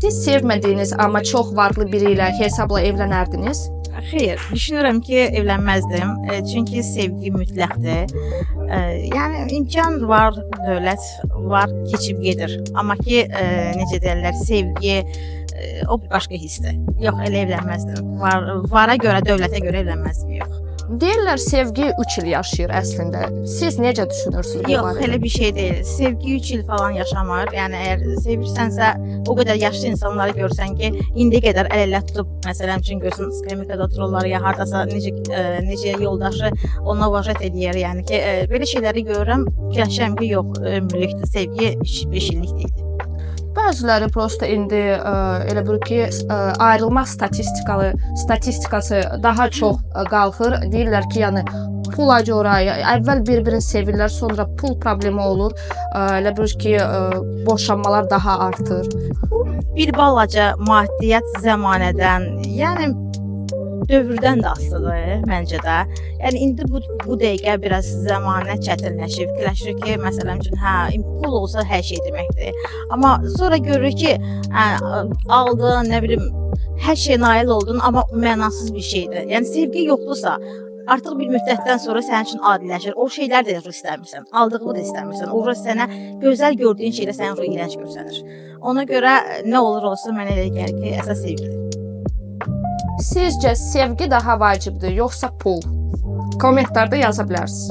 Siz sevmədiyiniz, amma çox varlı biri ilə hesabla evlənərdiniz? Xeyr, düşünürəm ki, evlənməzdim. Çünki sevgi mütləqdir. Yəni imkan var, dövlət var, keçib gedir. Amma ki, necə deyirlər, sevgi o bir başqa hissdir. Yox, elə evlənməzdim. Vara görə, dövlətə görə evlənməzdim, yox. Deyirlər sevgi 3 il yaşayır əslində. Siz necə düşünürsünüz bu Yox, barədə? elə bir şey deyil. Sevgi 3 il falan yaşamır. Yəni əgər sevirsənsə, o qədər yaşlı insanları görsən ki, indiyə qədər əl-ələ tutub, məsələn üçün görsən skremikada otururlar ya hardasa necə yoldaşı ona vəzət edir. Yəni ki, belə şeyləri görürəm, fikirləşirəm ki, yox, ömürlükdür. Sevgi 5 illik deyil. Bəziləri prosta indi elə bir ki, ayrılma statistikası daha çox qalxır. Deyirlər ki, yəni pula görə əvvəl bir-birini sevirlər, sonra pul problemi olur. Elə bir ki, boşanmalar daha artır. Bir balaca maddiyyat zəmanədən, yəni dövrdən də asılıdır məncə də. Yəni indi bu dəqiqə biraz zəmanə çətinləşib. Fikirləşir ki, məsələn üçün pul olsa hər şey deməkdir. Amma sonra görürük ki, aldın, nə bilim, hər şey nail oldun, amma mənasız bir şeydir. Yəni sevgi yoxdursa, artıq bir müddətdən sonra sənin üçün adiləşir. O şeylər də istəmirsən, aldığını da istəmirsən. Orada sənə gözəl gördüyün şeylə sənin ruh iyrənc görsənir. Ona görə nə olur olsun, mənə elə gəlir ki, əsas sevgidir. Sizcə sevgi daha vacibdir, yoxsa pul? Kommentlərdə yaza bilərsiniz.